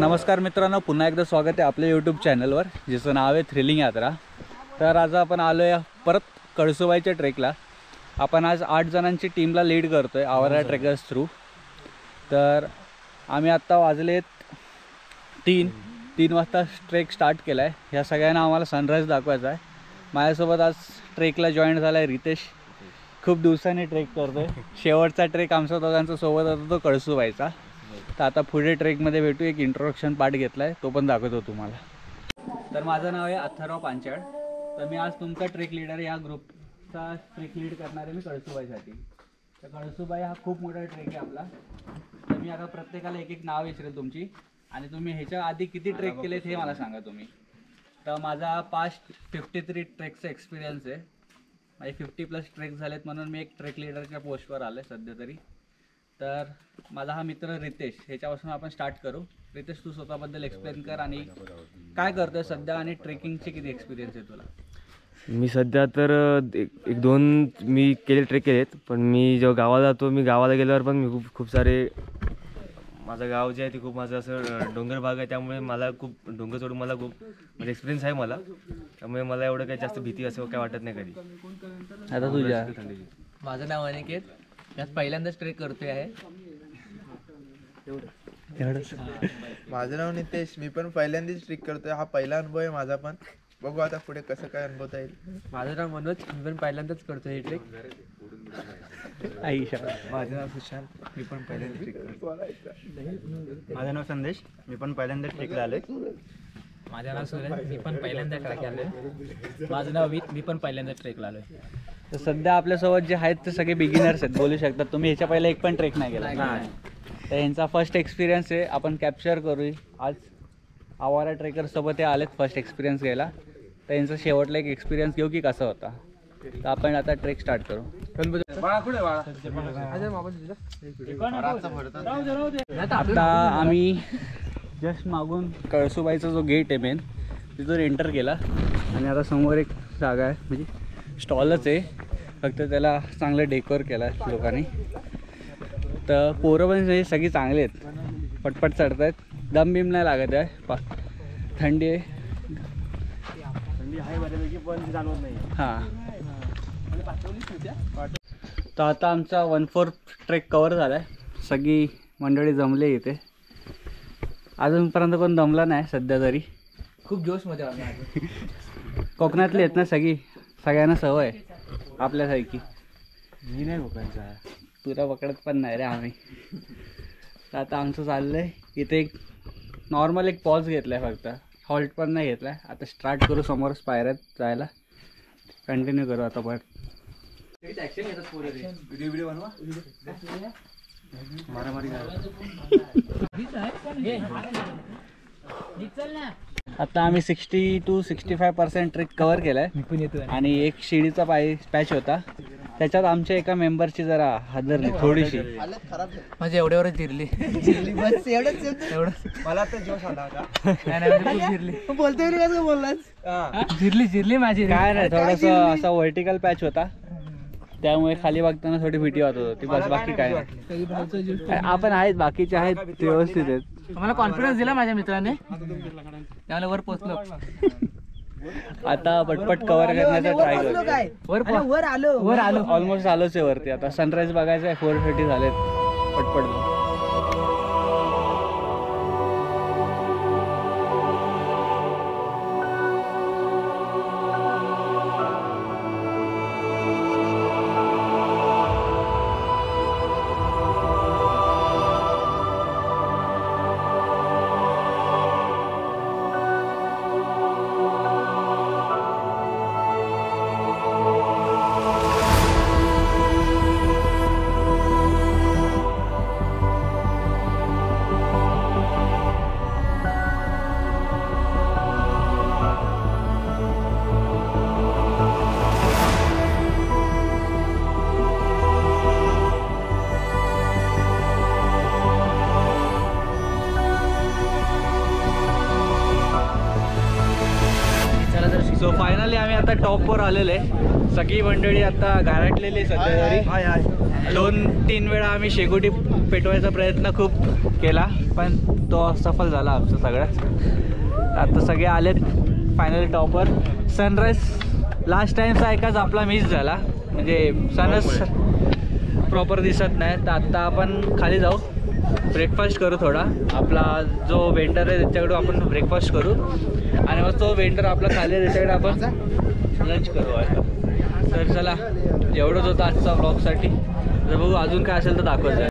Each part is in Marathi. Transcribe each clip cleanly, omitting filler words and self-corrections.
नमस्कार मित्रांनो, पुन्हा एकदा स्वागत आहे आपल्या यूट्यूब चॅनलवर जिचं नाव आहे थ्रिलिंग यात्रा। तर आज आपण आलो आहे परत कळसुबाईच्या ट्रेकला। आपण आज 8 जणांची टीमला लीड करतोय आवारा ट्रेकर्स थ्रू। तर आम्ही आत्ता वाजलेत 3 वाजता ट्रेक स्टार्ट केला आहे। ह्या सगळ्यांना आम्हाला सनराईज दाखवायचा आहे। माझ्यासोबत आज ट्रेकला जॉईन झाला आहे रितेश, खूप दिवसांनी ट्रेक करतोय। शेवटचा ट्रेक आमच्या दोघांचा सोबत होता तो कळसुबाईचा। तर आता पुढे ट्रेकमध्ये भेटू, एक इंट्रोडक्शन पार्ट घेतला आहे तो पण दाखवतो तुम्हाला। तर माझं नाव आहे अथर्व पांचाळ। तर मी आज तुमचा ट्रेक लीडर, या ग्रुपचा ट्रेक लीड करणार आहे मी कळसुबाईसाठी। तर कळसुबाई हा खूप मोठा ट्रेक आहे आपला। तर मी आता प्रत्येकाला एक नाव विचारेल तुमची, आणि तुम्ही ह्याच्या आधी किती ट्रेक केलेत हे मला सांगा तुम्ही। तर माझा पास्ट 53 ट्रेकचा एक्सपिरियन्स आहे। माझे 50+ ट्रेक झालेत, म्हणून मी एक ट्रेक लीडरच्या पोस्टवर आलो आहे सध्या तरी। तर माझा हा मित्र रितेश, ह्याच्यापासून आपण स्टार्ट करू। रितेश, तू स्वतःबद्दल एक्सप्लेन कर आणि काय करतोय सध्या, आणि ट्रेकिंगचे किती एक्सपिरियन्स आहे तुला? मी सध्या तर एक दोन मी ट्रेक केलेत, पण मी जेव्हा गावाला जातो, मी गावाला गेल्यावर पण मी खूप सारे, माझं गाव जे आहे ते खूप माझं असं डोंगर भाग आहे, त्यामुळे मला खूप डोंगर चढून मला खूप म्हणजे एक्सपिरियन्स आहे मला। त्यामुळे मला एवढं काही जास्त भीती असं काय वाटत नाही कधी। आता तुझ्या? माझं नाव अनिकेत, यात पहिल्यांदाच ट्रेक करतोय आहे। माझं नाव नितेश, मी पण पहिल्यांदाच ट्रेक करतोय। हा पहिला अनुभव आहे माझा, पण बघू आता पुढे कसं काय अनुभवता येईल। माझं नाव मनोज, मी पण पहिल्यांदाच करतोय हे ट्रेक। आईशा? माझं नाव सुशांत, मी पण पहिल्यांदाच ट्रेक करतो। माझं नाव संदेश, मी पण पहिल्यांदाच ट्रेकला आलोय। माझं नाव सुरेश, मी पण पहिल्यांदा ट्रेक आलोय। माझं नाव वीत, मी पण पहिल्यांदा ट्रेकला आलोय। तर सध्या आपल्यासोबत जे आहेत ते सगळे बिगिनर्स आहेत, बोलू शकतात तुम्ही। ह्याच्या पहिले एक पण ट्रेक नाही केला, तर यांचा फर्स्ट एक्सपिरियन्स आहे, आपण कॅप्चर करू। आज आवारा ट्रेकरसोबत हे आलेत फर्स्ट एक्सपिरियन्स घ्यायला, तर यांचा शेवटला एक एक्सपिरियन्स घेऊ की कसा होता। तर आपण आता ट्रेक स्टार्ट करू। आता आम्ही जस्ट मागून कळसुबाईचा जो गेट आहे मेन, तिथून एंटर केला, आणि आता समोर एक जागा आहे, म्हणजे स्टॉलच आहे, फक्त त्याला चांगलं डेकोर केलं आहे लोकांनी। तर पोरं पण सगळी चांगले आहेत, पटपट चढत आहेत, दम बिम नाही लागत आहे। थंडी आहे बऱ्यापैकी, पण जाणवत नाही। हां, तर आता आमचा 1/4 ट्रेक कवर झाला आहे। सगळी मंडळी जमले इथे, अजूनपर्यंत कोण दमला नाही सध्या तरी। खूप जोशमध्ये आलो। कोकणातले आहेत ना सगळी, सगळ्यांना सवय आहे आपल्यासारखी। मी नाही कोकणचा, तुला पकडत पण नाही रे आम्ही। तर आता आमचं चाललं आहे इथे, एक नॉर्मल एक पॉज घेतला आहे, फक्त हॉल्ट पण नाही घेतला आहे। आता स्टार्ट करू समोर पायऱ्यात जायला, कंटिन्यू करू आता परत। आता आम्ही 60 to 65% ट्रेक कव्हर केला आहे, आणि एक शिडीचा पॅच होता, त्याच्यात आमच्या एका मेंबरची जरा हादरली थोडीशी, माझे एवढ्यावरच जिरली। बस एवढंच मला तर जोश आला होता। जिरली माझी। काय नाही, थोडंसं असा व्हर्टिकल पॅच होता, त्यामुळे खाली बघताना थोडी भीती वाटत होती, बस बाकी काय नाही। आपण आहेत, बाकीचे आहेत व्यवस्थित आहेत। मला कॉन्फिडन्स दिला माझ्या मित्राने, त्यामुळे वर पोहोचलो। आता पटपट कव्हर करण्याचा ट्राय करू। वर आलो ऑलमोस्ट आलोच आहे वरती। आता सनराईज बघायचं आहे, 4:30 झालेत, पटपट जाऊ। सो फायनली आम्ही आता टॉपवर आलेलो आहे। सगळी मंडळी आता घारटलेली सध्या तरी। 2-3 वेळा आम्ही शेकोटी पेटवायचा प्रयत्न खूप केला पण तो सफल झाला आमचं सगळ्यात. आता सगळे आलेत फायनल टॉपवर. सनराईज लास्ट टाईमचा एकाच आपला मिस झाला, म्हणजे सनच प्रॉपर दिसत नाही. तर आत्ता आपण खाली जाऊ, ब्रेकफास्ट करू थोडा. आपला जो वेंडर आहे त्याच्याकडून आपण ब्रेकफास्ट करू आणि मग तो वेंडर आपला खाली आहे त्याच्याकडे आपण लंच करू आता. तर चला, एवढंच होतं आजचा ब्लॉगसाठी. तर बघू अजून काय असेल तर दाखवायचं.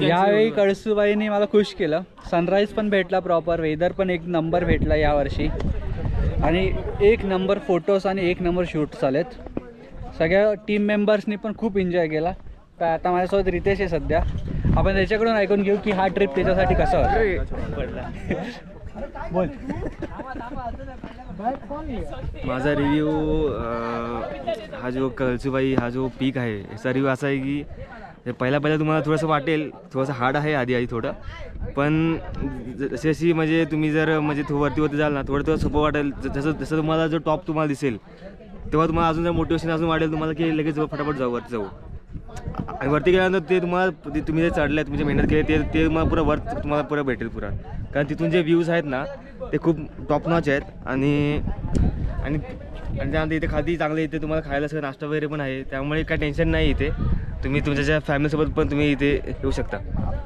यावेळी कळसूबाईंनी मला खुश केलं. सनराईज पण भेटला प्रॉपर, वेदर पण एक नंबर भेटला यावर्षी आणि एक नंबर फोटोज आणि एक नंबर शूट्स आलेत. सगळ्या टीम मेंबर्सनी पण खूप एन्जॉय केला. तर आता माझ्यासोबत रितेश आहे सध्या, आपण त्याच्याकडून ऐकून घेऊ की हा ट्रिप त्याच्यासाठी कसा होता. बोल. माझा रिव्ह्यू हा जो कळसूबाई हा जो पीक आहे याचा रिव्ह्यू असा आहे की पहिला तुम्हाला थोडंसं वाटेल, थोडंसं हार्ड आहे आधी थोडं, पण जशी अशी म्हणजे तुम्ही जर म्हणजे वरती जाल ना थोडं सोपं वाटेल. जसं तुम्हाला जो टॉप तुम्हाला दिसेल तेव्हा तुम्हाला अजून जर मोटिवेशन अजून वाटेल तुम्हाला की लगेच फटाफट वरती जाऊ. आणि वरती गेल्यानंतर ते तुम्हाला तुम्ही जे चढले तुमची मेहनत केली ते तुम्हाला पुरा वर्थ तुम्हाला पुरा भेटेल पुरा. कारण तिथून जे व्ह्यूज आहेत ना ते खूप टॉप नॉच आहेत. आणि आणि आणि त्यानंतर इथे खाली चांगले इथे तुम्हाला खायला सगळं नाश्ता वगैरे पण आहे, त्यामुळे काय टेन्शन नाही. इथे तुम्ही तुमच्या फॅमिलीसोबत पण तुम्ही इथे येऊ शकता.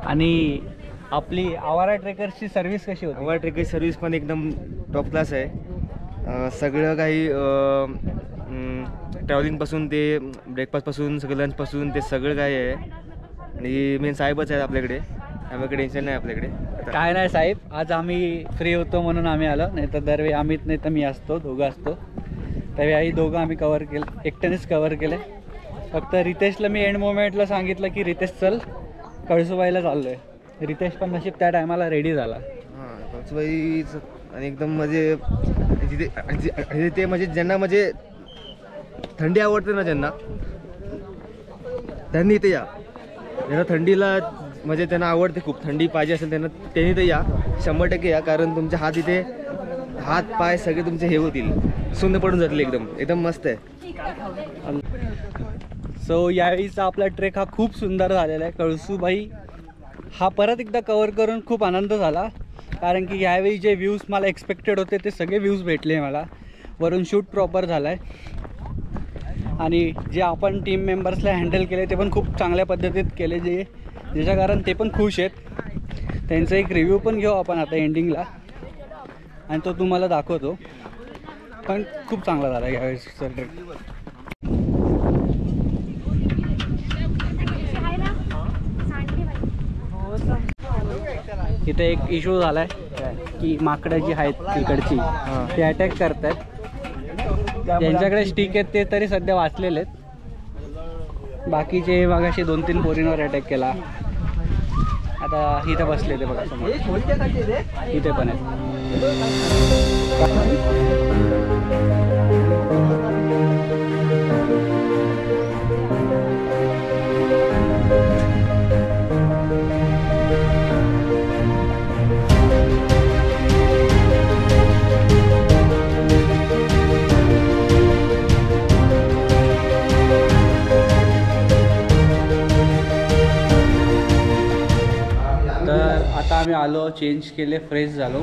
आणि आपली आवारा ट्रेकर्सची सर्व्हिस कशी होती? आवारा ट्रेकर्सची सर्व्हिस पण एकदम टॉप क्लास आहे. सगळं काही ट्रॅव्हलिंगपासून ते ब्रेकफास्टपासून सगळं लंचपासून ते सगळं काही आहे. आणि मेन साहेबच आहेत आपल्याकडे, त्यामुळे टेन्शन नाही आपल्याकडे. काय नाही साहेब, आज आम्ही फ्री होतो म्हणून आम्ही आलो, नाही तर दरवेळी आम्हीच नाही तर मी असतो, दोघं असतो. त्यावेळी दोघं आम्ही कवर केलं, एकट्यानेच कवर केलं. फक्त रितेशला मी एंड मोमेंटला सांगितलं की रितेश चल कळसूबाईला चाललो आहे. रितेश पण नशीब त्या टायमाला रेडी झाला. हां, कळसूबाईच आणि एकदम म्हणजे तिथे ते म्हणजे ज्यांना म्हणजे थंडी आवडते ना त्यांनी इथे या. ज्यांना थंडीला म्हणजे त्यांना आवडते खूप थंडी पाहिजे असेल त्यांनी तर या, 100% या. कारण तुमचे हात पाय सगळे तुमचे हे होतील, सुंदर पडून जातील, एकदम मस्त आहे. सो यावेळीचा आपला ट्रेक हा खूप सुंदर झालेला आहे. कळसूबाई हा परत एकदा कवर करून खूप आनंद झाला, कारण की यावेळी जे व्ह्यूज मला एक्सपेक्टेड होते ते सगळे व्ह्यूज भेटले मला. वरून शूट प्रॉपर झाला आहे आणि जे आपण टीम मेंबर्सला हँडल केले ते पण खूप चांगल्या पद्धतीत केले, ज्याच्या कारण ते पण खुश आहेत. त्यांचा एक रिव्ह्यू पण घेऊ आपण आता एंडिंगला आणि तो तुम्हाला दाखवतो. पण खूप चांगला झाला यावेळेसचा ट्रेक. इथे एक इश्यू झाला आहे की माकडं जी आहेत तिकडची ते अटॅक करत आहेत. ज्यांच्याकडे स्टिक आहेत ते तरी सध्या वाचलेले आहेत, बाकीचे मागाशी 2-3 पोरींवर अटॅक केला. आता इथे बसले ते बघा समोर, इथे पण आहेत. आता आम्ही आलो, चेंज केले, फ्रेश झालो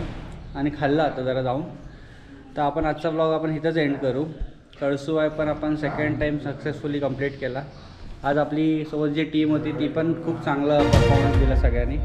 आणि खाल्लं आता जरा जाऊन. तर आपण आजचा ब्लॉग आपण इथंच एंड करू. कळसूबाई पण आपण सेकंड टाईम सक्सेसफुली कंप्लीट केला. आज आपली सोबत जी टीम होती ती पण खूप चांगला परफॉर्मन्स दिला सगळ्यांनी.